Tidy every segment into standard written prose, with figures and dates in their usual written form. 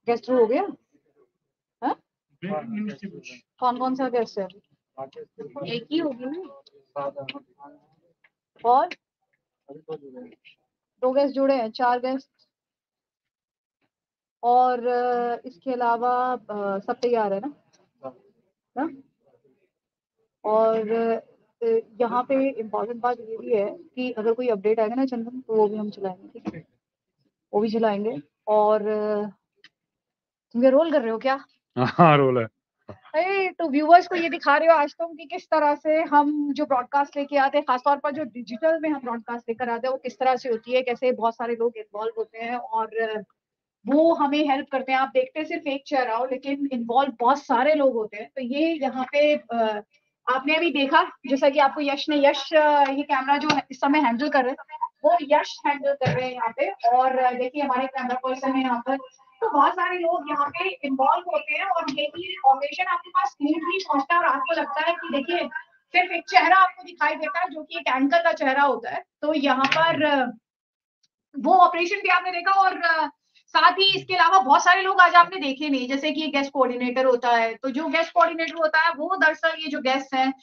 Guest हो गया? कौन कौन सा गेस्ट है? एक ही होगी ना? और 2 गेस्ट जुड़े हैं, 4 गेस्ट, और इसके अलावा सब तैयार है ना? और यहाँ पे इम्पोर्टेंट बात ये भी है कि अगर कोई अपडेट आएगा ना चंदन, तो वो भी हम चलाएंगे, ठीक है? वो भी चलाएंगे। और तुम ये रोल कर रहे हो क्या? हाँ, रोल है। तो व्यूवर्स को ये दिखा रहे हो आज तुम कि किस तरह से हम जो ब्रॉडकास्ट लेके आते हैं, खासतौर पर जो डिजिटल में हम ब्रॉडकास्ट लेकर आते हैं, वो किस तरह से होती है, कैसे बहुत सारे लोग इन्वॉल्व होते हैं और वो हमें हेल्प करते हैं। आप देखते हैं सिर्फ एक चेहरा हो, लेकिन इन्वॉल्व बहुत सारे लोग होते हैं। तो ये यहाँ पे आपने अभी देखा, जैसा कि आपको यश ये कैमरा जो इस समय हैंडल कर रहे हैं, वो यश हैंडल कर रहे हैं यहाँ पे। और देखिए हमारे कैमरा पर्सन है यहाँ पर, तो बहुत सारे लोग यहाँ पे इन्वॉल्व होते हैं और यही ऑपरेशन आपके पास स्मूथली पहुंचता है। और आपको लगता है कि देखिए सिर्फ एक चेहरा आपको दिखाई देता है, जो कि एक एंकर का चेहरा होता है। तो यहाँ पर वो ऑपरेशन भी आपने देखा। और साथ ही इसके अलावा बहुत सारे लोग आज आपने देखे नहीं, जैसे कि गेस्ट कोऑर्डिनेटर होता है। तो जो गेस्ट कोऑर्डिनेटर होता है वो दरअसल ये जो गेस्ट हैं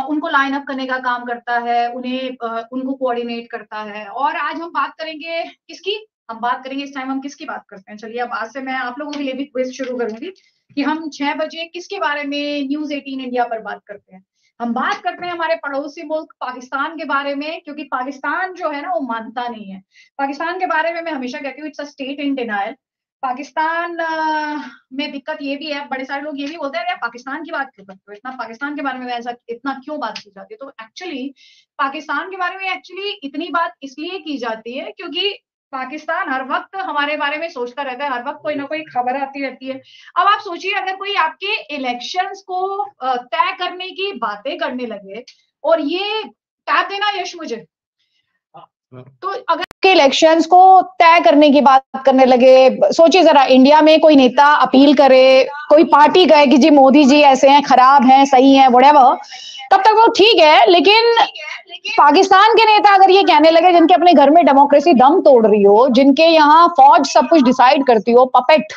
उनको लाइन अप करने का काम करता है, उनको कोऑर्डिनेट करता है। और आज हम बात करेंगे किसकी? हम बात करेंगे इस टाइम हम किसकी बात करते हैं? चलिए अब आज से मैं आप लोगों के लिए भी क्विज शुरू करूंगी कि हम 6 बजे किसके बारे में न्यूज़ 18 इंडिया पर बात करते हैं। हम बात करते हैं हमारे पड़ोसी मुल्क पाकिस्तान के बारे में, क्योंकि पाकिस्तान जो है ना वो मानता नहीं है। पाकिस्तान के बारे में मैं हमेशा कहती हूँ it's a state in denial. Pakistan में दिक्कत ये भी है, बड़े सारे लोग ये भी बोलते हैं यार पाकिस्तान की बात क्यों करते हो, इतना पाकिस्तान के बारे में ऐसा इतना क्यों बात की जाती है? तो एक्चुअली पाकिस्तान के बारे में एक्चुअली इतनी बात इसलिए की जाती है क्योंकि पाकिस्तान हर वक्त हमारे बारे में सोचता रहता है, हर वक्त कोई ना कोई खबर आती रहती है। अब आप सोचिए अगर कोई आपके इलेक्शंस को तय करने की बातें करने लगे, और ये टैब देना यश मुझे, तो अगर के इलेक्शंस को तय करने की बात करने लगे, सोचिए जरा इंडिया में कोई नेता अपील करे, कोई पार्टी कहे कि जी मोदी जी ऐसे हैं, खराब हैं, सही हैं, व्हाटएवर, तब तक वो ठीक है। लेकिन पाकिस्तान के नेता अगर ये कहने लगे, जिनके अपने घर में डेमोक्रेसी दम तोड़ रही हो, जिनके यहाँ फौज सब कुछ डिसाइड करती हो, पपेट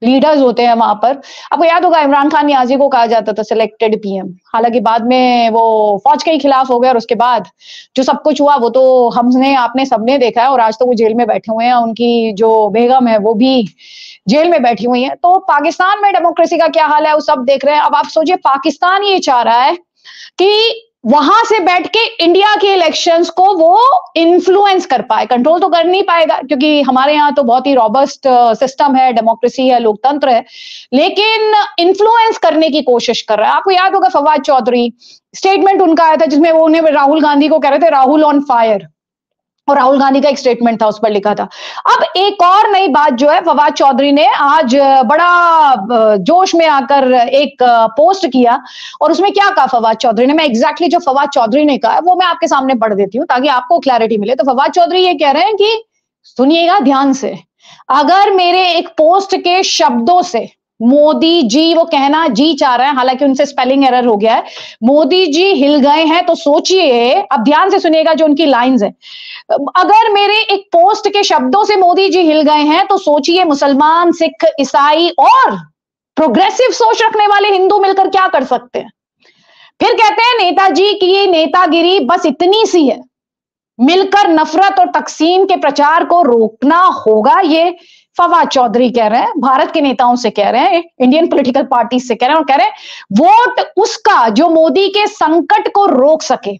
लीडर्स होते हैं वहां पर। आपको याद होगा इमरान खान नियाजी को कहा जाता था सिलेक्टेड पीएम, हालांकि बाद में वो फौज के ही खिलाफ हो गया और उसके बाद जो सब कुछ हुआ वो तो हमने आपने सबने देखा है। और आज तो वो जेल में बैठे हुए हैं, उनकी जो बेगम है वो भी जेल में बैठी हुई है। तो पाकिस्तान में डेमोक्रेसी का क्या हाल है वो सब देख रहे हैं। अब आप सोचिए पाकिस्तान ये चाह रहा है कि वहां से बैठ के इंडिया के इलेक्शंस को वो इन्फ्लुएंस कर पाए। कंट्रोल तो कर नहीं पाएगा क्योंकि हमारे यहाँ तो बहुत ही रॉबस्ट सिस्टम है, डेमोक्रेसी है, लोकतंत्र है, लेकिन इन्फ्लुएंस करने की कोशिश कर रहा है। आपको याद होगा फवाद चौधरी स्टेटमेंट उनका आया था जिसमें वो उन्हें राहुल गांधी को कह रहे थे राहुल ऑन फायर, और राहुल गांधी का एक स्टेटमेंट था उस पर लिखा था। अब एक और नई बात जो है, फवाद चौधरी ने आज बड़ा जोश में आकर एक पोस्ट किया और उसमें क्या कहा फवाद चौधरी ने, मैं एग्जैक्टली जो फवाद चौधरी ने कहा है वो मैं आपके सामने पढ़ देती हूँ ताकि आपको क्लैरिटी मिले। तो फवाद चौधरी ये कह रहे हैं कि सुनिएगा ध्यान से, अगर मेरे एक पोस्ट के शब्दों से मोदी जी, वो कहना जी चाह रहे हैं, हालांकि उनसे स्पेलिंग एरर हो गया है, मोदी जी हिल गए हैं, तो सोचिए, अब ध्यान से सुनिएगा जो उनकी लाइंस है, अगर मेरे एक पोस्ट के शब्दों से मोदी जी हिल गए हैं तो सोचिए मुसलमान, सिख, ईसाई और प्रोग्रेसिव सोच रखने वाले हिंदू मिलकर क्या कर सकते हैं। फिर कहते हैं नेताजी की ये नेतागिरी बस इतनी सी है, मिलकर नफरत और तकसीम के प्रचार को रोकना होगा। ये फवाद चौधरी कह रहे हैं, भारत के नेताओं से कह रहे हैं, इंडियन पॉलिटिकल पार्टी से कह रहे हैं, और कह रहे हैं वोट उसका जो मोदी के संकट को रोक सके,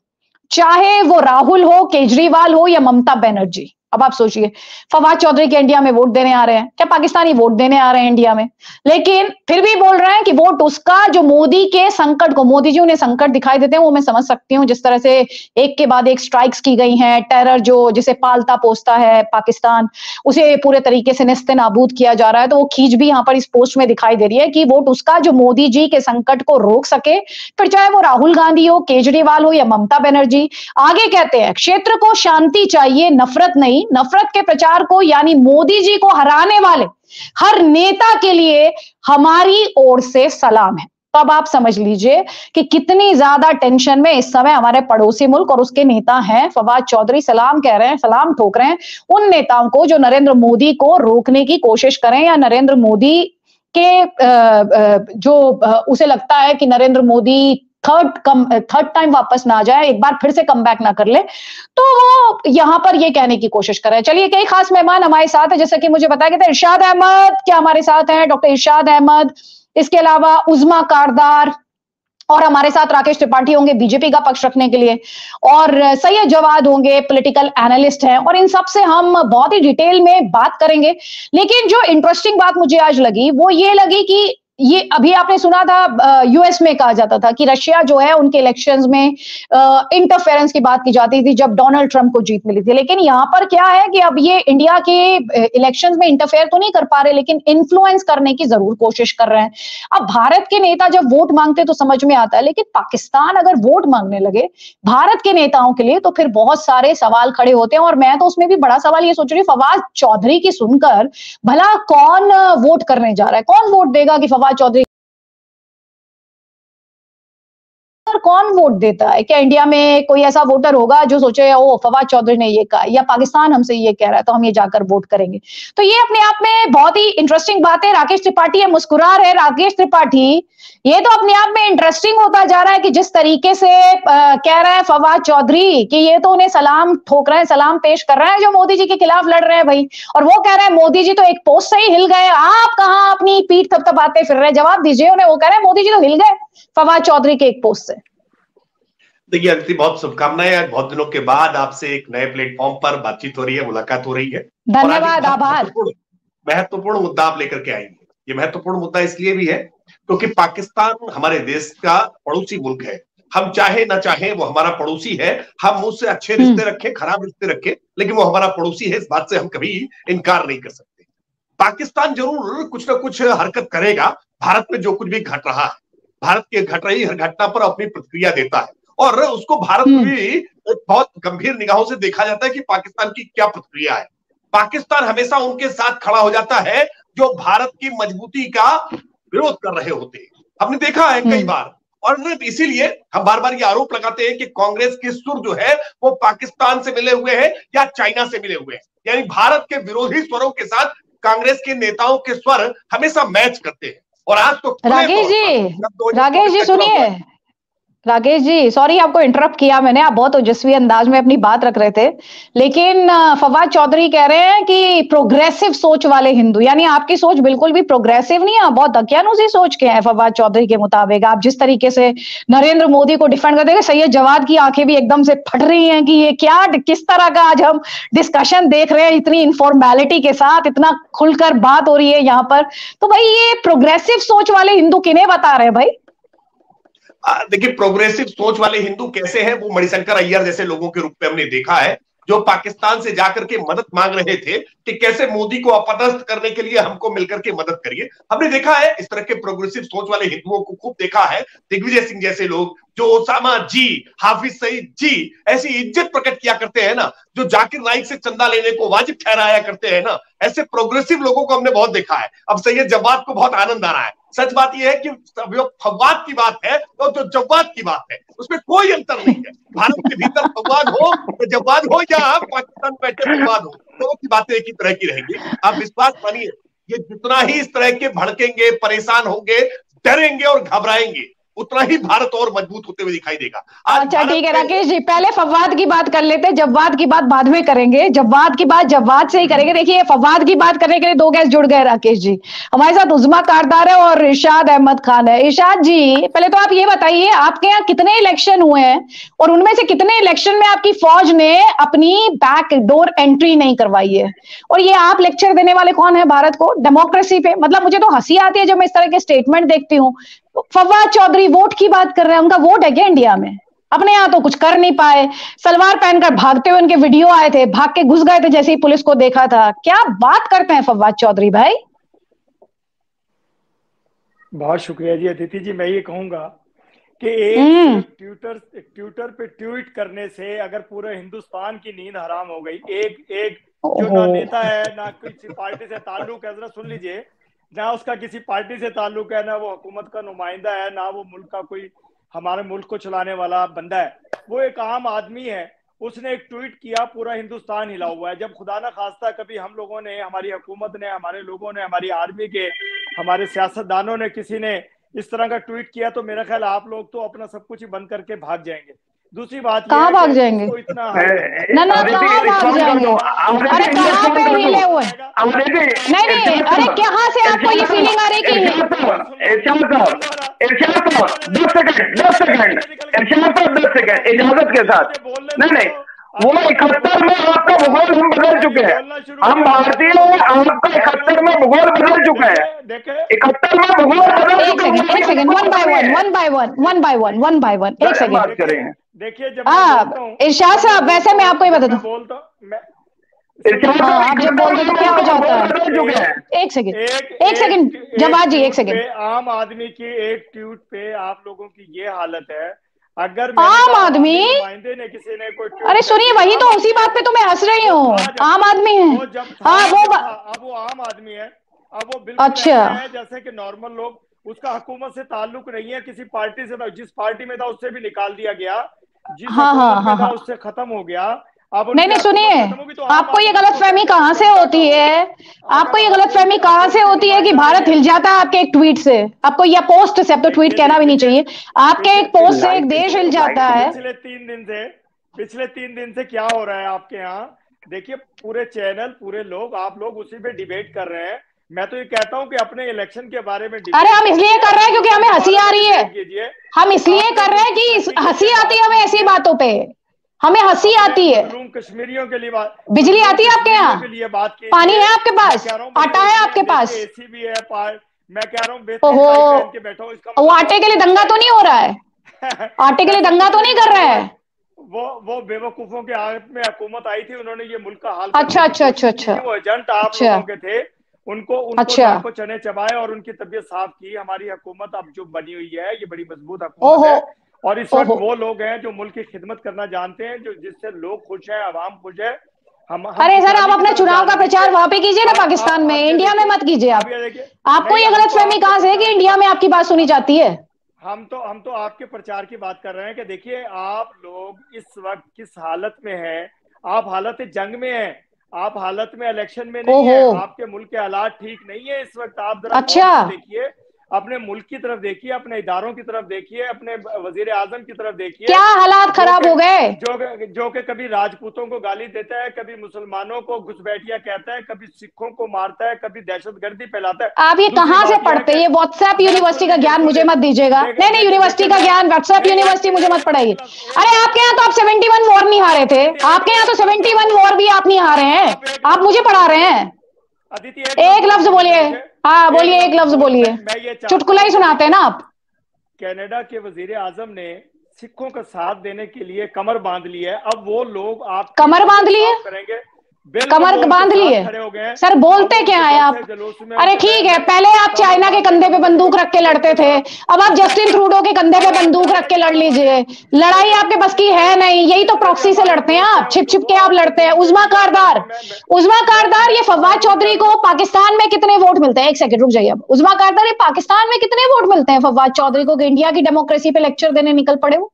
चाहे वो राहुल हो, केजरीवाल हो या ममता बनर्जी। अब आप सोचिए फवाद चौधरी के इंडिया में वोट देने आ रहे हैं, क्या पाकिस्तानी वोट देने आ रहे हैं इंडिया में, लेकिन फिर भी बोल रहे हैं कि वोट उसका जो मोदी के संकट को, मोदी जी उन्हें संकट दिखाई देते हैं, वो मैं समझ सकती हूँ। जिस तरह से एक के बाद एक स्ट्राइक्स की गई हैं, टेरर जो जिसे पालता पोसता है पाकिस्तान, उसे पूरे तरीके से नेस्ते नाबूद किया जा रहा है, तो वो खींच भी यहाँ पर इस पोस्ट में दिखाई दे रही है कि वोट उसका जो मोदी जी के संकट को रोक सके, फिर चाहे वो राहुल गांधी हो, केजरीवाल हो या ममता बनर्जी। आगे कहते हैं क्षेत्र को शांति चाहिए, नफरत नहीं। नफरत के प्रचार को यानी मोदी जी को हराने वाले हर नेता के लिए हमारी ओर से सलाम है। तो अब आप समझ लीजिए कि कितनी ज्यादा टेंशन में इस समय हमारे पड़ोसी मुल्क और उसके नेता हैं। फवाद चौधरी सलाम कह रहे हैं, सलाम ठोक रहे हैं उन नेताओं को जो नरेंद्र मोदी को रोकने की कोशिश करें या नरेंद्र मोदी के जो उसे लगता है कि नरेंद्र मोदी थर्ड टाइम वापस ना आ जाए, एक बार फिर से कम बैक ना कर ले, तो वो यहां पर ये कहने की कोशिश कर रहे हैं। चलिए, कई खास मेहमान हमारे साथ है, जैसे कि मुझे बताया गया था इरशाद अहमद क्या हमारे साथ हैं, डॉक्टर इरशाद अहमद, इसके अलावा उज़मा कारदार, और हमारे साथ राकेश त्रिपाठी होंगे बीजेपी का पक्ष रखने के लिए, और सैयद जवाद होंगे, पॉलिटिकल एनालिस्ट हैं, और इन सब से हम बहुत ही डिटेल में बात करेंगे। लेकिन जो इंटरेस्टिंग बात मुझे आज लगी वो ये लगी कि ये अभी आपने सुना था यूएस में कहा जाता था कि रशिया जो है उनके इलेक्शंस में इंटरफेरेंस की बात की जाती थी जब डोनाल्ड ट्रंप को जीत मिली थी। लेकिन यहां पर क्या है कि अब ये इंडिया के इलेक्शंस में इंटरफेयर तो नहीं कर पा रहे, लेकिन इन्फ्लुएंस करने की जरूर कोशिश कर रहे हैं। अब भारत के नेता जब वोट मांगते तो समझ में आता है, लेकिन पाकिस्तान अगर वोट मांगने लगे भारत के नेताओं के लिए तो फिर बहुत सारे सवाल खड़े होते हैं। और मैं तो उसमें भी बड़ा सवाल ये सोच रही हूँ, फवाद चौधरी की सुनकर भला कौन वोट करने जा रहा है, कौन वोट देगा कि फवाद चौधरी, कौन वोट देता है? क्या इंडिया में कोई ऐसा वोटर होगा जो सोचे ओ फवाद चौधरी ने ये कहा या पाकिस्तान हमसे ये कह रहा है तो हम ये जाकर वोट करेंगे? तो ये अपने आप में बहुत ही इंटरेस्टिंग बात है। राकेश त्रिपाठी है, मुस्कुरा रहे राकेश त्रिपाठी, ये तो अपने आप में इंटरेस्टिंग होता जा रहा है कि जिस तरीके से कह रहा है फवाद चौधरी कि ये तो उन्हें सलाम ठोक रहे हैं, सलाम पेश कर रहे हैं जो मोदी जी के खिलाफ लड़ रहे हैं भाई, और वो कह रहे हैं मोदी जी तो एक पोस्ट से ही हिल गए, आप कहां अपनी पीठ थपथपाते फिर रहे, जवाब दीजिए उन्हें। वो कह रहे हैं मोदी जी तो हिल गए फवाद चौधरी के एक पोस्ट से। देखिए अदिति, बहुत शुभकामनाएं। आज बहुत दिनों के बाद आपसे एक नए प्लेटफॉर्म पर बातचीत हो रही है, मुलाकात हो रही है। धन्यवाद, आभार। महत्वपूर्ण मुद्दा आप लेकर के आएंगे। ये महत्वपूर्ण मुद्दा इसलिए भी है क्योंकि पाकिस्तान हमारे देश का पड़ोसी मुल्क है। हम चाहे ना चाहे वो हमारा पड़ोसी है, हम उससे अच्छे रिश्ते रखें खराब रिश्ते रखें, लेकिन वो हमारा पड़ोसी है, इस बात से हम कभी इनकार नहीं कर सकते। पाकिस्तान जरूर कुछ ना कुछ हरकत करेगा। भारत में जो कुछ भी घट रहा है, भारत की घट रही हर घटना पर अपनी प्रतिक्रिया देता है और उसको भारत में भी बहुत गंभीर निगाहों से देखा जाता है कि पाकिस्तान की क्या प्रतिक्रिया है। पाकिस्तान हमेशा उनके साथ खड़ा हो जाता है जो भारत की मजबूती का विरोध कर रहे होते हैं। हमने देखा है कई बार, और इसीलिए हम बार बार ये आरोप लगाते हैं कि कांग्रेस के सुर जो है वो पाकिस्तान से मिले हुए हैं या चाइना से मिले हुए हैं। यानी भारत के विरोधी स्वरों के साथ कांग्रेस के नेताओं के स्वर हमेशा मैच करते हैं। और आज तो राकेश जी सुनिए, राकेश जी सॉरी आपको इंटरप्ट किया मैंने, आप बहुत ओजस्वी अंदाज में अपनी बात रख रहे थे, लेकिन फवाद चौधरी कह रहे हैं कि प्रोग्रेसिव सोच वाले हिंदू, यानी आपकी सोच बिल्कुल भी प्रोग्रेसिव नहीं है, बहुत दकियानूसी सोच के हैं फवाद चौधरी के मुताबिक। आप जिस तरीके से नरेंद्र मोदी को डिफेंड करते हैं, सैयद जवाद की आंखें भी एकदम से फट रही हैं कि ये क्या किस तरह का आज हम डिस्कशन देख रहे हैं, इतनी इनफॉर्मेलिटी के साथ इतना खुलकर बात हो रही है यहाँ पर। तो भाई ये प्रोग्रेसिव सोच वाले हिंदू किन्हें बता रहे हैं भाई? देखिए प्रोग्रेसिव सोच वाले हिंदू कैसे हैं, वो मणिशंकर अय्यर जैसे लोगों के रूप में हमने देखा है जो पाकिस्तान से जाकर के मदद मांग रहे थे कि कैसे मोदी को अपदस्थ करने के लिए हमको मिलकर के मदद करिए। हमने देखा है इस तरह के प्रोग्रेसिव सोच वाले हिंदुओं को खूब देखा है। दिग्विजय सिंह जैसे लोग जो ओसामा जी, हाफिज सईद जी ऐसी इज्जत प्रकट किया करते हैं ना, जो जाकिर नाइक से चंदा लेने को वाजिब ठहराया करते हैं ना, ऐसे प्रोग्रेसिव लोगों को हमने बहुत देखा है। अब सैयद जवाद को बहुत आनंद आ रहा है। सच बात यह है कि फवाद की बात है तो जो जवाद की बात है उसमें कोई अंतर नहीं है। भारत के भीतर फवाद हो तो जवाद हो या पाकिस्तान में बैठे फवाद हो, दोनों की बातें एक ही तरह की रहेंगी। आप विश्वास मानिए, ये जितना ही इस तरह के भड़केंगे, परेशान होंगे, डरेंगे और घबराएंगे, उतना ही भारत और मजबूत होते हुए दिखाई देगा। अच्छा ठीक है राकेश जी, पहले फवाद की बात कर लेते हैं, जवाद की बात बाद में करेंगे, जवाद की बात जवाद से ही करेंगे। देखिए फवाद की बात करने के लिए दो गैस जुड़ गए राकेश जी, हमारे साथ उज़मा कारदार है और इरशाद अहमद खान है। इरशाद जी पहले तो आप ये बताइए आपके यहाँ कितने इलेक्शन हुए हैं और उनमें से कितने इलेक्शन में आपकी फौज ने अपनी बैक डोर एंट्री नहीं करवाई है? और ये आप लेक्चर देने वाले कौन है भारत को डेमोक्रेसी पे? मतलब मुझे तो हंसी आती है जब मैं इस तरह के स्टेटमेंट देखती हूँ। फवाद चौधरी वोट की बात कर रहे हैं, उनका वोट है क्या इंडिया में? अपने यहां तो कुछ कर नहीं पाए, सलवार पहनकर भागते हुए उनके वीडियो आए थे, भाग के घुस गए थे जैसे ही पुलिस को देखा था। क्या बात करते हैं फवाद चौधरी भाई? बहुत शुक्रिया जी अदिति जी। मैं ये कहूंगा कि एक ट्विटर पे ट्वीट करने से अगर पूरे हिंदुस्तान की नींद हराम हो गई। एक जो ना नेता है ना किसी पार्टी से ताल्लुक है, जरा सुन लीजिए, ना उसका किसी पार्टी से ताल्लुक है, ना वो हुकूमत का नुमाइंदा है, ना वो मुल्क का कोई हमारे मुल्क को चलाने वाला बंदा है। वो एक आम आदमी है। उसने एक ट्वीट किया, पूरा हिंदुस्तान हिला हुआ है। जब खुदा ना खास्ता कभी हम लोगों ने, हमारी हुकूमत ने, हमारे लोगों ने, हमारी आर्मी के, हमारे सियासतदानों ने, किसी ने इस तरह का ट्वीट किया तो मेरा ख्याल आप लोग तो अपना सब कुछ ही बंद करके भाग जाएंगे। दूसरी बात कहाँ भाग जाएंगे? इतना ना ना कहाँ भाग जाएंगे? अरे कहाँ पे हिले हुए? नहीं, अरे कहाँ से आपको ये फीलिंग आ रही कि इजाजत के साथ नहीं, वो 71 में आपका भूगोल हम बदल चुके हैं। हम भारतीय आपका 71 में भूगोल बदल चुका है। 71 में भूगोल बदल चुका है। एक सेकंड, वन बाय वन, एक सेकंड। देखिए जब इरशाद साहब, वैसे मैं आपको ही बता दूं, आप जब बोल रहे हो क्या हो जाता है? एक सेकंड जवाब जी, एक सेकंड। आम आदमी की एक ट्वीट पे आप लोगों की ये हालत है। अगर आम आदमी ने किसी ने कोई, अरे सुनिए, वही तो उसी बात पे तो मैं हंस रही हूँ। आम आदमी है, हाँ अब वो आम आदमी है। अब वो बिल्कुल अच्छा है जैसे कि नॉर्मल लोग। उसका हुकूमत से ताल्लुक नहीं है, किसी पार्टी से था, जिस पार्टी में था उससे भी निकाल दिया गया, जिस हुकूमत में था उससे खत्म हो गया। अब नहीं सुनिए, आपको ये गलतफहमी कहाँ से होती है? आपको ये गलतफहमी कहाँ से होती है कि भारत हिल जाता है आपके एक ट्वीट से? आपको या पोस्ट से, अब तो ट्वीट कहना भी नहीं चाहिए, आपके एक पोस्ट से एक देश हिल जाता है। पिछले तीन दिन से क्या हो रहा है आपके यहाँ? देखिए पूरे चैनल, पूरे लोग, आप लोग उसी पे डिबेट कर रहे हैं। मैं तो ये कहता हूँ कि अपने इलेक्शन के बारे में, अरे हम इसलिए कर रहे हैं क्योंकि हमें हंसी आ रही है। हम इसलिए कर रहे हैं कि हंसी आती है हमें ऐसी बातों पे, हमें हंसी आती है। कश्मीरियों के लिए बिजली आती है आपके यहाँ? पानी है आपके पास? आटा है आपके पास? एसी भी है। मैं कह रहा हूँ ओहो, वो आटे के लिए दंगा तो नहीं हो रहा है? आटे के लिए दंगा तो नहीं कर रहा है? वो बेवकूफों के हाथ में हुकूमत आई थी, उन्होंने ये मुल्क का हाल। अच्छा। वो एजेंट आप लोगों के थे, उनको चने चबाए और उनकी तबीयत साफ की। हमारी हुकूमत अब जो बनी हुई है, ये बड़ी मजबूत हुकूमत है। और इस वक्त वो लोग हैं जो मुल्क की खिदमत करना जानते हैं, जो जिससे लोग खुश हैं, आवाम खुश है। अरे सर, आप अपने चुनाव का प्रचार वहां पे कीजिए ना, पाकिस्तान में, इंडिया में मत कीजिए। आपको ये गलतफहमी कहाँ से है कि इंडिया में आपकी बात सुनी जाती है? हम तो आपके प्रचार की बात कर रहे हैं कि देखिए आप लोग इस वक्त किस हालत में हैं। आप हालत जंग में हैं, आप हालत में इलेक्शन में नहीं है। आपके मुल्क के हालात ठीक नहीं है इस वक्त। आप जरा देखिए, अपने मुल्क की तरफ देखिए, अपने इदारों की तरफ देखिए, अपने वजीर आजम की तरफ देखिए। क्या हालात खराब हो गए? जो कि कभी राजपूतों को गाली देता है, कभी मुसलमानों को घुसपैठिया कहता है, कभी सिखों को मारता है, कभी दहशतगर्दी फैलाता है। आप ये कहाँ से पढ़ते हैं? ये व्हाट्सएप यूनिवर्सिटी का ज्ञान मुझे मत दीजिएगा। नहीं, यूनिवर्सिटी का ज्ञान, व्हाट्सएप यूनिवर्सिटी मुझे मत पढ़ाइए। अरे आपके यहाँ तो आप 71 वॉर नहीं हारे थे। आपके यहाँ तो 71 वॉर भी आप नहीं हारे हैं, आप मुझे पढ़ा रहे हैं। एक लफ्ज बोलिए। हाँ बोलिए, एक लफ्ज बोलिए। चुटकुला ही सुनाते हैं ना आप। कनाडा के वजीर आजम ने सिखों का साथ देने के लिए कमर बांध ली है। अब वो लोग आप कमर बांध लिए, कमर बांध लिए। सर बोलते क्या है आप? अरे ठीक है, पहले आप चाइना के कंधे पे बंदूक रख के लड़ते थे, अब आप जस्टिन ट्रूडो के कंधे पे बंदूक रख के लड़ लीजिए। लड़ाई आपके बस की है नहीं, यही तो प्रॉक्सी से लड़ते हैं आप, छिप छिप के आप लड़ते हैं। उज़्मा कारदार, ये फवाद चौधरी को पाकिस्तान में कितने वोट मिलते हैं? एक सेकंड रुक जाइए। अब उज़्मा कारदार, ये पाकिस्तान में कितने वोट मिलते हैं फवाद चौधरी को, इंडिया की डेमोक्रेसी पे लेक्चर देने निकल पड़े हो?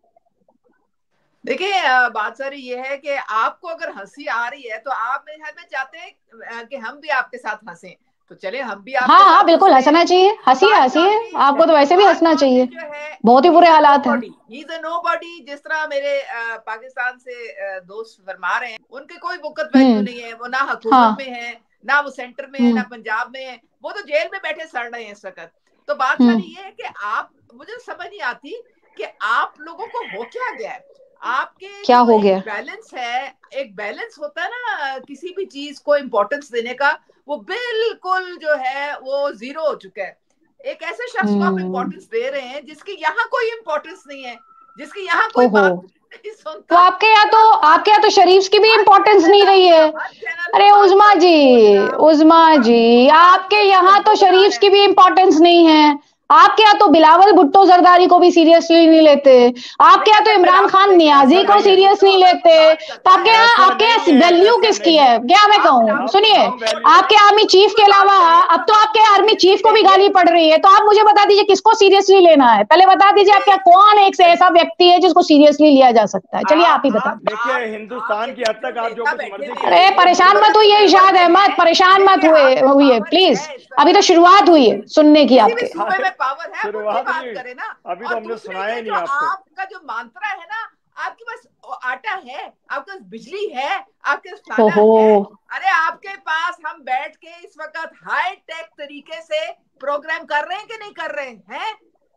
देखिए बात सारी ये है कि आपको अगर हंसी आ रही है तो आप मेरे ख्याल में चाहते हैं कि हम भी आपके साथ हंसें, तो चले हम भी आपके साथ। हाँ बिल्कुल हंसना चाहिए, हंसिए। आपको तो वैसे भी हंसना चाहिए, बहुत ही बुरे हालात हैं। ही इज अ नोबॉडी, जिस तरह मेरे पाकिस्तान से दोस्त फरमा रहे हैं, उनके कोई वक़्त वैल्यू नहीं है। वो ना हुकूमत में है, ना वो सेंटर में है, ना पंजाब में है। वो तो जेल में बैठे सड़ रहे हैं इस वक्त। तो बात सारी ये है कि आप, मुझे समझ नहीं आती कि आप लोगों को हो क्या गया है। आपके क्या हो गया? बैलेंस है, एक बैलेंस होता है ना किसी भी चीज को इम्पोर्टेंस देने का, वो बिल्कुल जो है वो जीरो हो चुका है। एक ऐसे शख्स को आप इम्पोर्टेंस दे रहे हैं जिसकी यहाँ कोई इम्पोर्टेंस नहीं है, जिसकी यहाँ कोई बात नहीं सुनता। तो आपके यहाँ तो शरीफ की भी इम्पोर्टेंस नहीं रही है। अरे उज़्मा जी, आपके यहाँ तो शरीफ की भी इम्पोर्टेंस नहीं है। आपके यहाँ तो बिलावल भुट्टो जरदारी को भी सीरियसली नहीं लेते, आपके यहाँ तो इमरान खान नियाजी को सीरियस नहीं लेते, तो आपके यहाँ वैल्यू किसकी है? क्या मैं कहूँ, सुनिए, आपके आर्मी चीफ के अलावा अब तो आपके आर्मी चीफ को भी गाली पड़ रही है, तो आप मुझे बता दीजिए किसको सीरियसली लेना है? पहले बता दीजिए आपके कौन एक से ऐसा व्यक्ति है जिसको सीरियसली लिया जा सकता है? चलिए आप ही बता देखिए, हिंदुस्तान की हद तक आप जो कुछ मर्जी अरे परेशान मत हुई है इरशाद अहमद, परेशान मत हुई है प्लीज, अभी तो शुरुआत हुई है सुनने की आपके। पावर है, बात करें ना। अभी तो हमने सुनाया ही नहीं आपको। आपका जो मंत्रा है ना, आपके पास आटा है, आपके पास बिजली है, आपके पास खाना है। अरे आपके पास हम बैठ के इस वक्त हाई टेक तरीके से प्रोग्राम कर रहे हैं कि नहीं कर रहे हैं?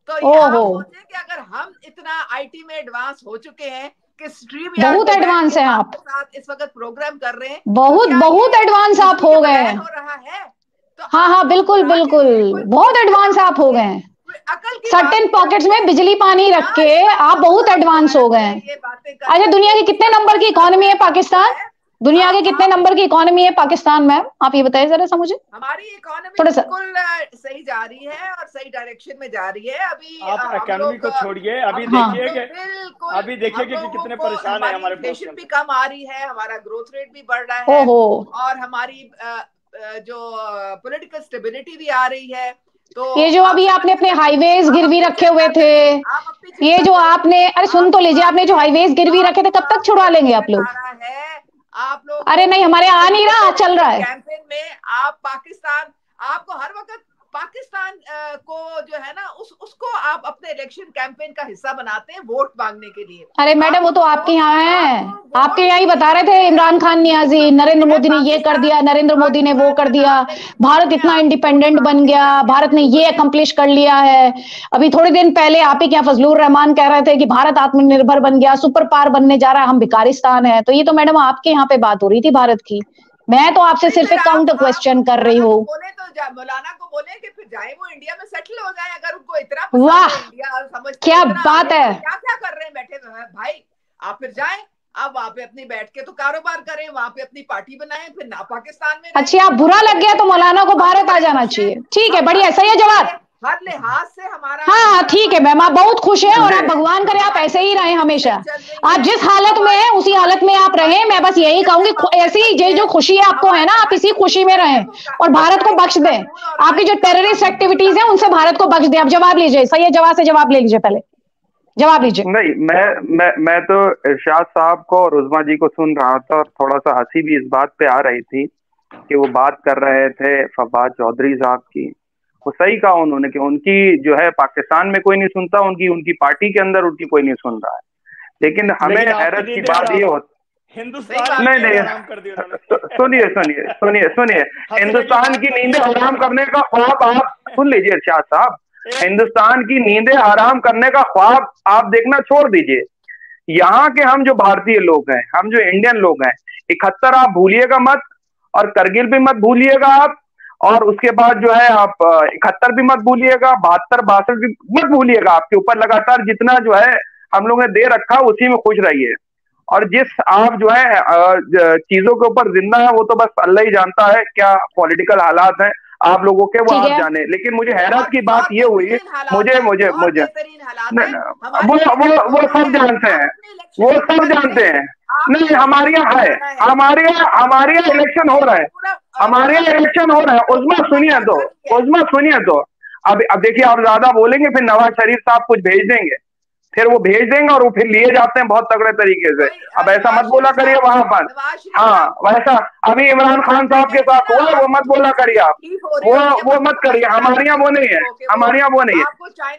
तो ये आप सोचें कि अगर हम इतना आईटी में एडवांस हो चुके हैं कि स्ट्रीम बहुत एडवांस है आप साथ इस वक्त प्रोग्राम कर रहे हैं, बहुत एडवांस आप हो गए हैं। हो रहा है तो हाँ बिल्कुल बहुत एडवांस आप हो गए हैं। सर्टेन पॉकेट्स में बिजली पानी रख के आप बहुत एडवांस हो गए हैं। अच्छा, दुनिया की कितने नंबर की इकोनॉमी है पाकिस्तान? दुनिया के कितने नंबर की इकोनॉमी है पाकिस्तान मैम? आप ये बताइए जरा सा मुझे। हमारी इकोनॉमी बिल्कुल सही जा रही है और सही डायरेक्शन में जा रही है। अभी आप इकोनॉमी को छोड़िए, अभी देखिए कि कितने परेशान है। हमारे इन्फ्लेशन भी कम आ रही है, हमारा ग्रोथ रेट भी बढ़ रहा है और हमारी जो पॉलिटिकल स्टेबिलिटी भी आ रही है। तो ये जो अभी आपने अपने हाईवेज गिरवी रखे हुए थे, ये जो आपने, अरे सुन तो लीजिए, आपने जो हाईवेज गिरवी रखे थे कब तक छुड़वा लेंगे आप लोग? आप लोग अरे नहीं, हमारे आ नहीं रहा, चल रहा है कैंपेन में। आप पाकिस्तान, आपको हर वक्त पाकिस्तान को जो है ना उसको आप अपने इलेक्शन कैंपेन का हिस्सा बनाते हैं वोट मांगने के लिए। अरे मैडम वो तो आपके यहाँ है, आपके यहाँ ही बता रहे थे इमरान खान नियाजी, नरेंद्र मोदी ने ये कर दिया, नरेंद्र मोदी ने वो कर दिया, भारत इतना इंडिपेंडेंट बन गया, भारत ने ये अकम्प्लिश कर लिया है। अभी थोड़े दिन पहले आप ही क्या फजलुर रहमान कह रहे थे कि भारत आत्मनिर्भर बन गया, सुपर पावर बनने जा रहा है, हम भिखारिस्तान है। तो ये तो मैडम आपके यहाँ पे बात हो रही थी भारत की। मैं तो आपसे सिर्फ एक काउंटर क्वेश्चन कर रही हूँ। बोले तो मौलाना को बोले कि फिर जाए वो इंडिया में सेटल हो जाए, अगर उनको इतना वाह इंडिया समझ क्या बात है, क्या कर रहे हैं बैठे हुए हैं भाई। आप फिर जाएं, आप वहाँ पे अपनी बैठ के तो कारोबार करें, वहाँ पे अपनी पार्टी बनाएं, फिर ना पाकिस्तान में। अच्छा, आप बुरा लग गया तो मौलाना को भारत आ जाना चाहिए। ठीक है, बढ़िया, सही है जवाब। हर लिहाज से हमारा हाँ ठीक है मैम, आप बहुत खुश हैं और आप भगवान करे आप ऐसे ही रहें हमेशा। आप जिस हालत में हैं उसी हालत में आप रहें। मैं बस यही कहूंगी, ऐसी ये जो खुशी आपको है ना, आप इसी खुशी में रहें और भारत को बख्श दें। आपकी जो टेररिस्ट एक्टिविटीज है उनसे भारत को बख्श दें। आप जवाब लीजिए, सही है, जवाब से जवाब ले लीजिए, पहले जवाब लीजिए। नहीं, मैं तो इरशाद साहब को और उज़मा जी को सुन रहा था और थोड़ा सा हंसी भी इस बात पे आ रही थी कि वो बात कर रहे थे फवाद चौधरी साहब की। वो सही कहा उन्होंने कि उनकी जो है पाकिस्तान में कोई नहीं सुनता, उनकी पार्टी के अंदर उनकी कोई नहीं सुन रहा है। लेकिन हमें हैरत की बात ये होती, सुनिए, हिंदुस्तान की नींदें हराम करने का ख्वाब आप सुन लीजिए इरशाद साहब, हिंदुस्तान की नींदें हराम करने का ख्वाब आप देखना छोड़ दीजिए। यहाँ के हम जो भारतीय लोग हैं, हम जो इंडियन लोग हैं, 71 आप भूलिएगा मत और करगिल भी मत भूलिएगा आप, और उसके बाद जो है आप 71 भी मत भूलिएगा, 72 62 भी मत भूलिएगा। आपके ऊपर लगातार जितना जो है हम लोगों ने दे रखा उसी में खुश रहिए। और जिस आप जो है चीजों के ऊपर जिंदा है वो तो बस अल्लाह ही जानता है क्या पॉलिटिकल हालात हैं आप लोगों के, वो आप जाने। लेकिन मुझे हैरत की बात ये हुई, मुझे वो सब जानते हैं, वो सब जानते हैं। नहीं, हमारे यहाँ है, हमारे यहाँ इलेक्शन हो रहा है, हमारे यहाँ इलेक्शन हो रहा है। उज़मा सुनिए तो अब देखिए, आप ज्यादा बोलेंगे फिर नवाज शरीफ साहब कुछ भेज देंगे, फिर वो भेज देंगे और वो फिर लिए जाते हैं बहुत तगड़े तरीके से। अब ऐसा मत बोला करिए वहां पर। हाँ, वैसा अभी इमरान खान साहब के साथ हुआ, वो मत बोला करिए आप, वो मत करिए। हमारे यहाँ वो नहीं है, हमारे यहाँ वो नहीं है।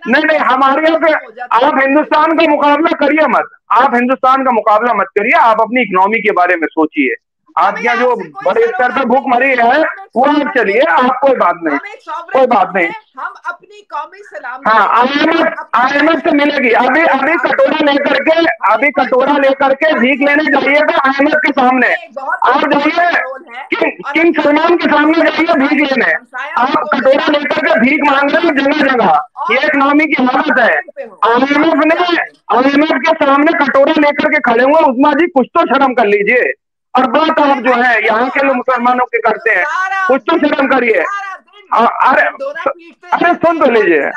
नहीं, हमारे यहाँ पे आप हिंदुस्तान का मुकाबला करिए मत, आप हिंदुस्तान का मुकाबला मत करिए, आप अपनी इकोनॉमी के बारे में सोचिए। आपके यहाँ जो बड़े स्तर पर भूखमरी है वो आप चलिए, आप कोई बात नहीं। हम अपनी कौमी सलामती, हाँ, IMF से मिलेगी। अभी कटोरा लेकर के भीख लेने जाइएगा IMF के सामने। आप जाइए किंग सलमान के सामने जाइए भीख लेने, आप कटोरा लेकर के भीख मांग रहे हैं जगह जगह। ये इकोनॉमी की हालत है। IMF के सामने कटोरा लेकर के खड़े हुए। उज़मा जी कुछ तो शर्म कर लीजिए। और बात आप जो है यहाँ के लोग मुसलमानों के करते हैं, कुछ तो शर्म करिए। अरे सुन तो लीजिए,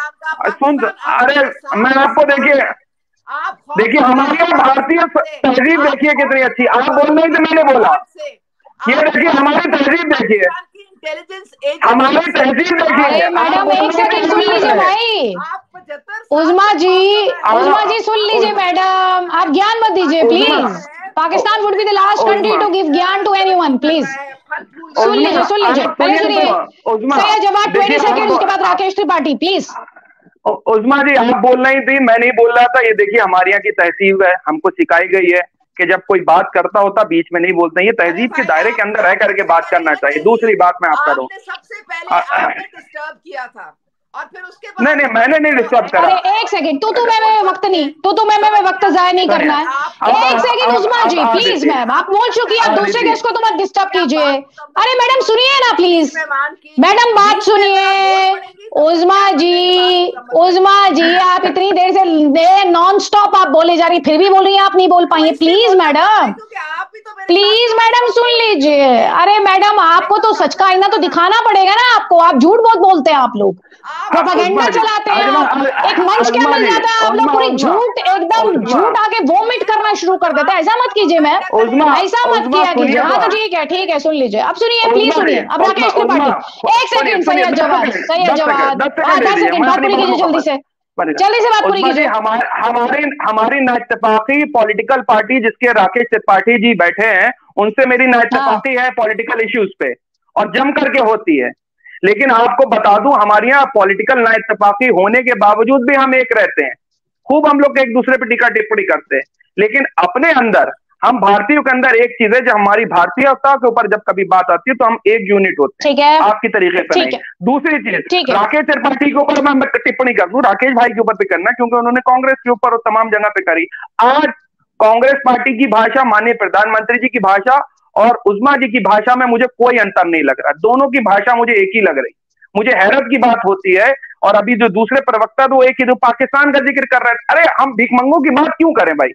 सुन तो, अरे मैं आपको देखिए हमारी भारतीय तहजीब देखिए कितनी अच्छी, आप बोल रहे थे मैंने बोला, ये देखिए हमारी तहजीब देखिए, हमारी तहजीब देखिए। मैडम एक सेकंड सुन लीजिए भाई, उज़मा जी सुन लीजिए मैडम, आप ज्ञान मत दीजिए please. Pakistan would be the last country to give ज्ञान टू एनीवन, प्लीज सुन लीजिए पहले सुनिए। सैयद जवाब 20 सेकंड, उसके बाद राकेश त्रिपाठी प्लीज। उज़मा जी आप बोल रही थी, मैं नहीं बोल रहा था। ये देखिए हमारे यहाँ की तहजीब है, हमको सिखाई गई है कि जब कोई बात करता होता बीच में नहीं बोलते, ये तहजीब के दायरे के अंदर रह करके बात करना चाहिए। दूसरी बात मैं आपका दूं, सबसे पहले आपने डिस्टर्ब किया था और फिर उसके बाद नहीं मैंने नहीं डिस्टर्ब करा। अरे एक सेकंड, तू मैं वक्त नहीं, तू मैं वक्त जाया नहीं करना है। एक second Uzma ji please, ma'am आप बोल चुकी है, आप दूसरे गेस्ट को तो मत डिस्टर्ब कीजिए। अरे मैडम सुनिए ना प्लीज, मैडम बात सुनिए। उज़मा जी आप इतनी देर से नॉन स्टॉप आप बोले जा रही, फिर भी बोल रही हैं आप नहीं बोल पाई। प्लीज मैडम, प्लीज मैडम सुन लीजिए। अरे मैडम आपको तो सच का आईना तो दिखाना पड़ेगा ना आपको, आप झूठ बहुत बोलते हैं, आप लोग प्रोपेगेंडा चलाते हैं, एक मंच क्या मिल जाता है, आप लोग पूरी झूठ एकदम झूठ आके वोमिट करना शुरू कर देते हैं। ऐसा मत कीजिए मैम, ऐसा मत किया कीजिए। हाँ तो ठीक है सुन लीजिए, अब सुनिए प्लीज सुनिए। अब राकेश त्रिपाठी एक सेकंड, सैयद जवाब 10 सेकंड बात पूरी कीजिए, जल्दी से बात पूरी कीजिए। हमारी नाइत्तेफाकी पॉलिटिकल पार्टी जिसके राकेश त्रिपाठी जी बैठे हैं, उनसे मेरी नाइत्तेफाकी है पॉलिटिकल इश्यूज पे और जम करके होती है। लेकिन आपको बता दूं हमारे यहाँ पॉलिटिकल नाइत्तेफाकी होने के बावजूद भी हम एक रहते हैं। खूब हम लोग एक दूसरे पे टीका टिप्पणी करते हैं, लेकिन अपने अंदर हम भारतीयों के अंदर एक चीज है, जब हमारी भारतीयता के ऊपर जब कभी बात आती है तो हम एक यूनिट होते हैं, आपकी तरीके से नहीं। दूसरी चीज, राकेश त्रिपाठी के ऊपर मैं टिप्पणी कर दूं, राकेश भाई के ऊपर भी करना, क्योंकि उन्होंने कांग्रेस के ऊपर और तमाम जगह पे करी। आज कांग्रेस पार्टी की भाषा, माननीय प्रधानमंत्री जी की भाषा और उज़मा जी की भाषा में मुझे कोई अंतर नहीं लग रहा, दोनों की भाषा मुझे एक ही लग रही। मुझे हैरत की बात होती है, और अभी जो दूसरे प्रवक्ता तो एक ही जो पाकिस्तान का जिक्र कर रहे हैं, अरे हम भिखमंगों की बात क्यों करें भाई?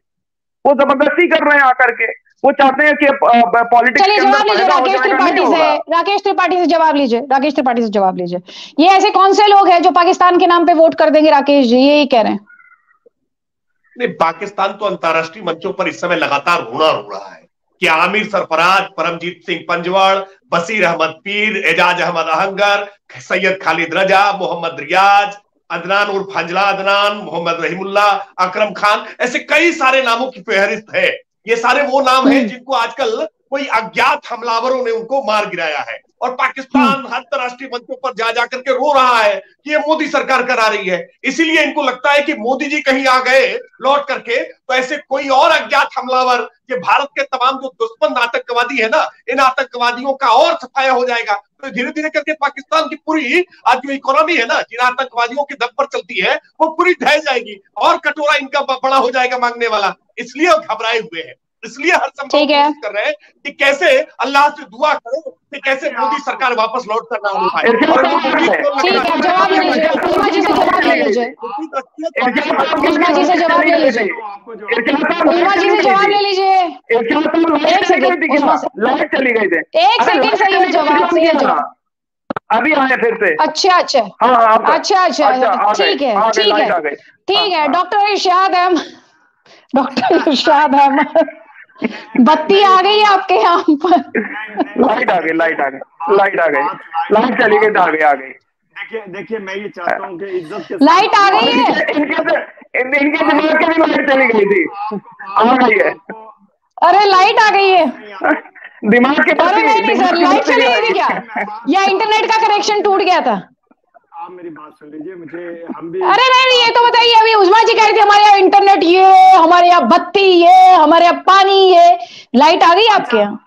वो जबरदस्ती कर रहे हैं आकर के, वो चाहते हैं कि पॉलिटिक्स के अंदर राकेश त्रिपाठी से जवाब लीजिए। ये ऐसे कौन से लोग हैं जो पाकिस्तान के नाम पे वोट कर देंगे? राकेश जी यही कह रहे हैं। नहीं, पाकिस्तान तो अंतर्राष्ट्रीय मंचों पर इस समय लगातार रोना रो रहा है कि आमिर सरफराज, परमजीत सिंह पंजवाड़, बशीर अहमद पीर, एजाज अहमद आहंगर, सैयद खालिद रजा, मोहम्मद रियाज, अदनान उर्फ हंजला अदनान, मोहम्मद रहीमुल्लाह, अकरम खान, ऐसे कई सारे नामों की फहरिस्त है। ये सारे वो नाम हैं जिनको आजकल कोई अज्ञात हमलावरों ने उनको मार गिराया है, और पाकिस्तान अंतर्राष्ट्रीय मंचों पर जा जाकर के रो रहा है कि ये मोदी सरकार करा रही है। इसीलिए इनको लगता है कि मोदी जी कहीं आ गए लौट करके तो ऐसे कोई और अज्ञात हमलावर, ये भारत के तमाम जो दुश्मन आतंकवादी है ना, इन आतंकवादियों का और सफाया हो जाएगा। तो धीरे धीरे करके पाकिस्तान की पूरी आज जो इकोनॉमी है ना, जिन आतंकवादियों के दम पर चलती है, वो पूरी ढह जाएगी और कटोरा इनका बड़ा हो जाएगा मांगने वाला। इसलिए वो घबराए हुए हैं, इसलिए हर संभव कोशिश कर रहे हैं कि कैसे अल्लाह से दुआ करें कि कैसे मोदी सरकार वापस लौट कर ना हो पाए। जवाब ले लीजिए, उज़मा जी से जवाब ले लीजिए, उज़मा जी से जवाब ले लीजिए, उज़मा जी से जवाब ले लीजिए। एक सेकंड, लाइट चली गई थी, एक सेकंड, सही जवाब अभी आए फिर से। अच्छा ठीक है। डॉक्टर इरशाद अहमद, बत्ती आ गई आपके यहाँ पर? लाइट आ गई, लाइट चली गई तो आ गई। देखिए मैं ये चाहता हूँ कि इज्जत के लाइट आ गई है, इनके दिमाग की भी लाइट चली गई थी, आ गई है। अरे लाइट आ गई है दिमाग के। अरे नहीं सर, लाइट चली गई थी क्या, या इंटरनेट का कनेक्शन टूट गया था? आप मेरी बात सुन लीजिए, हम भी। अरे नहीं, ये तो बताइए, अभी उज़मा जी कह रही थी हमारे यहाँ इंटरनेट ये, हमारे यहाँ बत्ती ये, हमारे यहाँ पानी ये, लाइट आ गई आपके यहाँ?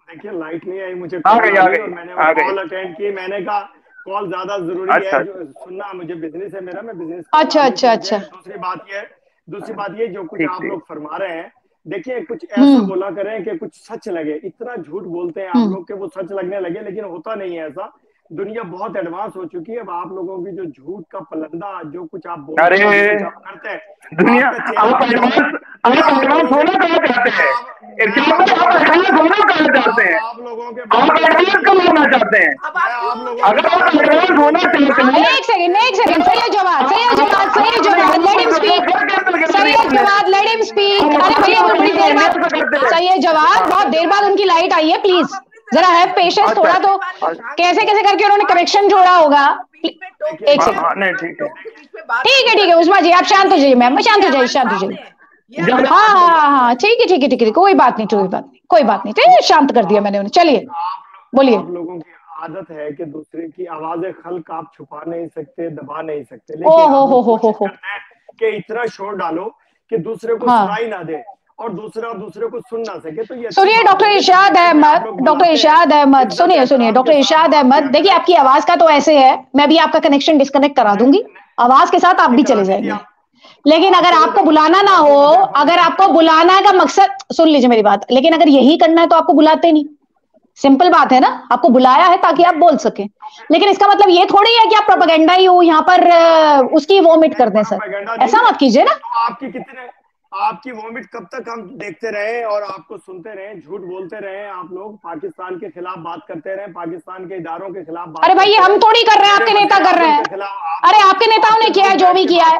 देखिए लाइट नहीं आई, मुझे आ गई, मैंने कॉल अटेंड की, मैंने कहा कॉल ज्यादा जरूरी है जो सुनना, मुझे बिजनेस है मेरा, मैं बिजनेस। अच्छा। दूसरी बात ये जो कुछ आप लोग फरमा रहे हैं, देखिए कुछ ऐसा बोला करें कि कुछ सच लगे। इतना झूठ बोलते हैं आप लोग के वो सच लगने लगे, लेकिन होता नहीं है ऐसा। दुनिया बहुत एडवांस हो चुकी है, अब आप लोगों की जो झूठ का पलंदा, जो कुछ आप बोलते हैं, करते हैं, दुनिया आप एडवांस होना कहाँ चाहते हैं? इरशाद भाई आप एडवांस होना कहाँ चाहते हैं? आप लोगों के आप एडवांस कब होना चाहते हैं? अगर आप एडवांस होना चाहते हैं, एक second, Syed Jawad, let him speak, Syed Jawad, let him speak. अरे भैया वो बड़ी देर बाद, सैयद जवाद बहुत देर बाद उनकी लाइट आई है, प्लीज जरा हैव पेशेंस थोड़ा। तो कैसे कैसे करके उन्होंने करेक्शन जोड़ा होगा। एक सेकंड, ठीक है उस्मा जी आप शांत हो जाइए, मैम शांत हो जाइए। हाँ ठीक है, कोई बात नहीं, ठीक, शांत कर दिया मैंने उन्हें। चलिए बोलिए। आप लोगों की आदत है कि दूसरे की आवाज़ खल्क आप छुपा नहीं सकते, दबा नहीं सकते, लेकिन कि इतना शोर डालो कि दूसरे को सुनाई ना दे और दूसरे को सुन ना सके। तो ये सुनिए डॉक्टर इरशाद अहमद, सुनिए डॉक्टर इरशाद अहमद, देखिए आपकी आवाज का तो ऐसे है, मैं भी आपका कनेक्शन डिस्कनेक्ट करा दूंगी, आवाज के साथ आप भी चले जाएंगे। लेकिन अगर आपको बुलाना ना हो, अगर आपको बुलाना का मकसद, सुन लीजिए मेरी बात, लेकिन अगर यही करना है तो आपको बुलाते नहीं, सिंपल बात है ना, आपको बुलाया है ताकि आप बोल सके। लेकिन इसका मतलब ये थोड़ी है कि आप प्रोपेगेंडा ही हो यहाँ पर उसकी वोमिट कर दें सर, ऐसा मत कीजिए ना। आपकी वोमिट कब तक हम देखते रहे और आपको सुनते रहे, झूठ बोलते रहे, आप लोग पाकिस्तान के खिलाफ बात करते रहे, पाकिस्तान के इदारों के खिलाफ बात। अरे भाई हम थोड़ी कर रहे हैं, आपके नेता कर रहे हैं। अरे आपके नेताओं ने किया है जो भी किया है,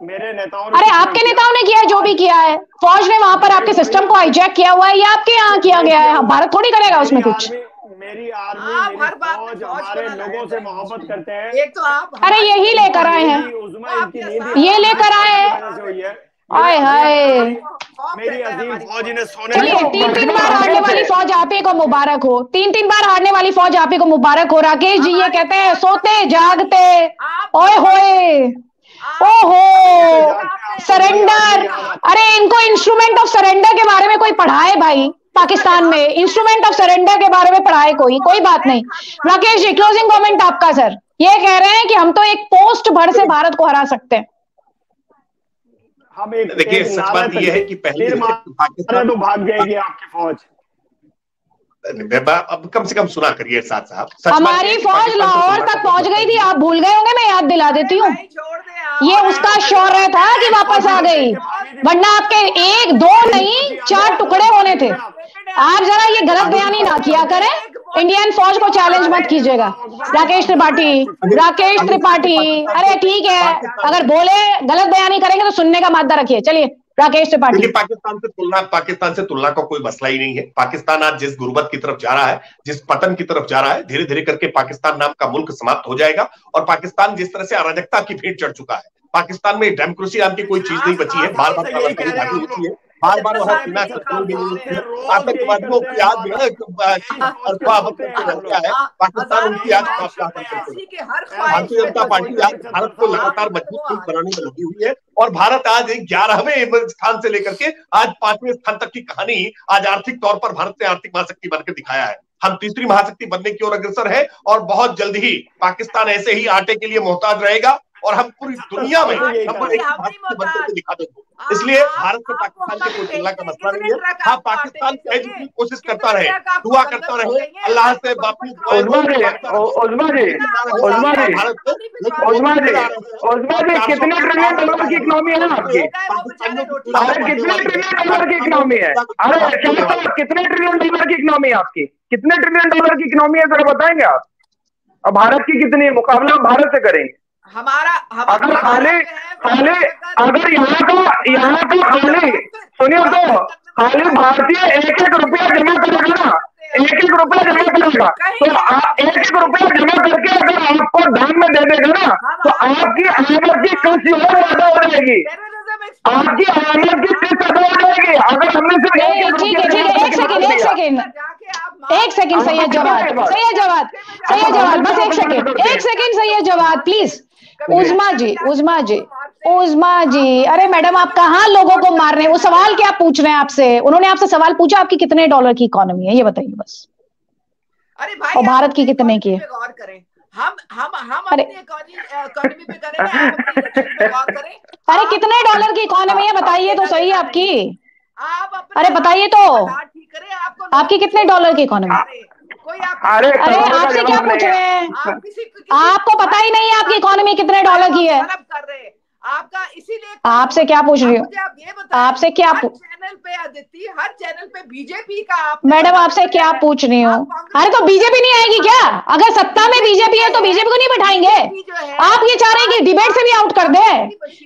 मेरे नेताओं, अरे आपके नेताओं ने किया है जो भी किया है, फौज ने वहां पर आपके सिस्टम को हाईजैक किया हुआ है, ये आपके यहाँ किया गया है, भारत थोड़ी करेगा उसमें कुछ। मेरी आर्मी, मेरी फौज हमारे लोगों से मोहब्बत करते हैं। एक तो आप, अरे यही लेकर आए हैं, ये लेकर आए हैं, हाय हाय। मेरी अजीम फौज ने सोने, चलिए 3 बार हारने वाली फौज आप ही को मुबारक हो, 3 बार हारने वाली फौज आप ही को मुबारक हो। राकेश जी ये कहते हैं सोते जागते, ओए होए, ओहो सरेंडर। अरे इनको इंस्ट्रूमेंट ऑफ सरेंडर के बारे में कोई पढ़ाए भाई, पाकिस्तान में इंस्ट्रूमेंट ऑफ सरेंडर के बारे में पढ़ाए कोई बात नहीं। राकेश जी क्लोजिंग कमेंट आपका सर। ये कह रहे हैं कि हम तो एक पोस्ट भर से भारत को हरा सकते हैं। देखिए सच बात यह है कि पहले पाकिस्तान तो भाग जाएगी आपकी फौज। अब कम से कम सुना करिए साहब, हमारी फौज लाहौर तक पहुंच गई थी, आप भूल गए होंगे, मैं याद दिला देती हूँ। ये उसका शौर्य था कि वापस आ गई, वरना आपके 1 2 नहीं 4 टुकड़े होने थे। आप जरा ये गलत बयानी ना किया करें, इंडियन फौज को चैलेंज मत कीजिएगा। राकेश त्रिपाठी, अरे ठीक है, अगर बोले गलत बयानी करेंगे तो सुनने का मादा रखिए। चलिए राकेश त्रिपाठी। पाकिस्तान से तुलना का कोई मसला ही नहीं है। पाकिस्तान आज जिस गुर्बत की तरफ जा रहा है, जिस पतन की तरफ जा रहा है, धीरे धीरे करके पाकिस्तान नाम का मुल्क समाप्त हो जाएगा। और पाकिस्तान जिस तरह से अराजकता की भेंट चढ़ चुका है, पाकिस्तान में डेमोक्रेसी नाम की कोई चीज नहीं बची है, बार बार होती है, बार वहां सीना आतंकवादियों की याद में है, पाकिस्तान उनकी याद भारतीय जनता पार्टी आज भारत को लगातार मजबूत बनाने में लगी हुई है। और भारत आज 11वें स्थान से लेकर के आज 5वें स्थान तक की कहानी आज आर्थिक तौर पर भारत ने आर्थिक महाशक्ति बनकर दिखाया है। हम तीसरी महाशक्ति बनने की ओर अग्रसर है और बहुत जल्द ही पाकिस्तान ऐसे ही आटे के लिए मोहताज रहेगा और हम पूरी दुनिया में नंबर 1 बनकर के दिखा देंगे। इसलिए भारत से पाकिस्तान के कोई तुलना का मसला नहीं है। हाँ पाकिस्तान जितनी कोशिश करता रहे, दुआ करता रहे अल्लाह से बापू। कितने ट्रिलियन डॉलर की इकोनॉमी है आपकी? कितने ट्रिलियन डॉलर की इकोनॉमी है? अरे कितने ट्रिलियन डॉलर की इकोनॉमी है आपकी? कितने ट्रिलियन डॉलर की इकोनॉमी है जरा बताएंगे आप? और भारत की कितनी मुकाबला भारत से करेंगे? अगर यहाँ का खाली सुनिए तो खाली भारतीय 1-1 रुपया जमा करेगा ना, 1-1 रुपया जमा करेगा तो 1-1 रुपया जमा करके अगर आपको दान में दे देगा ना तो आपकी आमद की किस्त और ज्यादा हो जाएगी, आपकी आमद की किस्त ज्यादा हो जाएगी। अगर हमने सिर्फ एक सेकंड सैयद जवाद बस एक सेकंड सैयद जवाद प्लीज। उज़मा जी, अरे मैडम आप कहाँ लोगों को मार रहे हैं? वो सवाल क्या पूछ रहे हैं आपसे? उन्होंने आपसे सवाल पूछा आपकी कितने डॉलर की इकोनॉमी है, ये बताइए बस। अरे भाई और भारत की कितने की है? गौर करें, हम अपनी इकोनॉमी पे करें ना, आप अपनी इलेक्शन पे गौर करें। अरे कितने डॉलर की इकोनॉमी है बताइए तो सही आपकी। अरे बताइए तो आपकी कितने डॉलर की इकोनॉमी? अरे आपसे क्या पूछ रहे हैं? आपको पता ही नहीं है आपकी इकोनॉमी कितने डॉलर की है? आपका इसीलिए आपसे क्या पूछ रही हूँ? आपसे क्या चैनल पे अदिति, हर चैनल पे बीजेपी का आप। मैडम आपसे क्या पूछ रही हूँ, अरे तो बीजेपी नहीं आएगी क्या? अगर सत्ता में बीजेपी है तो बीजेपी को नहीं बैठाएंगे? आप ये चाह रहे हैं कि डिबेट से भी आउट कर दे?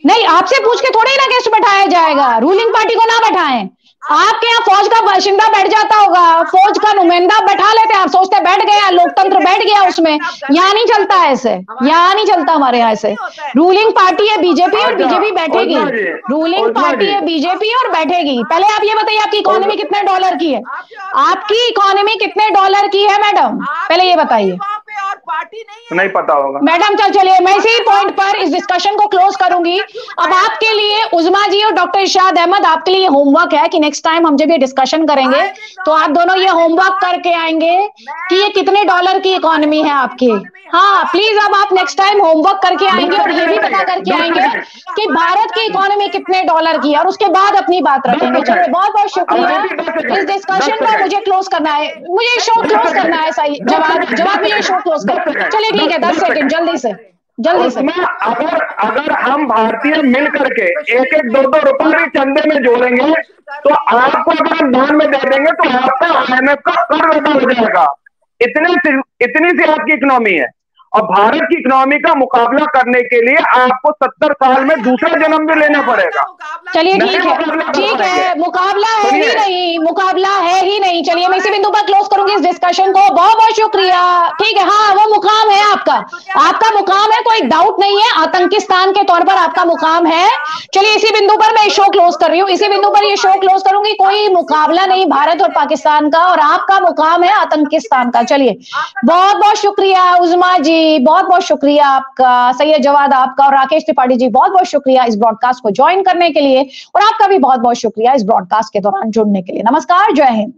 नहीं, आपसे पूछ के थोड़े ना गेस्ट बैठाया जाएगा, रूलिंग पार्टी को ना बैठाएं। आपके यहाँ फौज का बाशिंदा बैठ जाता होगा, फौज का नुमाइंदा बैठा लेते हैं, आप सोचते बैठ गया, लोकतंत्र बैठ गया उसमें। यहाँ नहीं चलता ऐसे, यहाँ नहीं चलता हमारे यहाँ ऐसे। रूलिंग पार्टी है बीजेपी और बीजेपी बैठेगी, रूलिंग पार्टी है बीजेपी और बैठेगी। पहले आप ये बताइए आपकी इकोनॉमी कितने डॉलर की है? आपकी इकोनॉमी कितने डॉलर की है मैडम, पहले ये बताइए। और पार्टी नहीं पता होगा मैडम। चलिए मैं इसी पॉइंट पर इस डिस्कशन को क्लोज करूंगी। अब आपके लिए उज़मा जी और डॉक्टर इरशाद अहमद, आपके लिए होमवर्क है कि नेक्स्ट टाइम हम जब ये डिस्कशन करेंगे तो आप दोनों ये होमवर्क करके आएंगे कि ये कितने डॉलर की इकोनॉमी है आपकी। हाँ प्लीज, अब आप नेक्स्ट टाइम होमवर्क करके आएंगे और ये भी पता करके आएंगे कि भारत की इकोनॉमी कितने डॉलर की है, और उसके बाद अपनी बात रखेंगे। चलिए बहुत बहुत शुक्रिया। इस डिस्कशन को मुझे क्लोज करना है, मुझे शो क्लोज करना है। सही जवाब मुझे शो क्लोज कर। चलिए ठीक है, 10 सेकंड जल्दी से। अगर हम भारतीय मिल करके 1-1, 2-2 रुपए भी चंदे में जोड़ेंगे तो आपको अगर हम दान में दे देंगे तो आपका IMF का कर्ज अदा हो जाएगा। इतनी सी आपकी इकोनॉमी है। और भारत की इकोनॉमी का मुकाबला करने के लिए आपको 70 साल में दूसरा जन्म भी लेना पड़ेगा। चलिए ठीक है, मुकाबला है ही नहीं, मुकाबला है ही नहीं। चलिए मैं इसी बिंदु पर क्लोज करूंगी इस डिस्कशन को। बहुत बहुत शुक्रिया। ठीक है, हाँ वो मुकाम है आपका मुकाम है, कोई डाउट नहीं है, आतंकिस्तान के तौर पर आपका मुकाम है। चलिए इसी बिंदु पर मैं शो क्लोज कर रही हूँ, इसी बिंदु पर ये शो क्लोज करूंगी। कोई मुकाबला नहीं भारत और पाकिस्तान का, और आपका मुकाम है आतंकिस्तान का। चलिए बहुत बहुत शुक्रिया उज़मा जी, बहुत बहुत शुक्रिया आपका, सैयद जवाद आपका, और राकेश त्रिपाठी जी बहुत बहुत शुक्रिया इस ब्रॉडकास्ट को ज्वाइन करने के लिए, और आपका भी बहुत बहुत शुक्रिया इस ब्रॉडकास्ट के दौरान जुड़ने के लिए। नमस्कार, जय हिंद।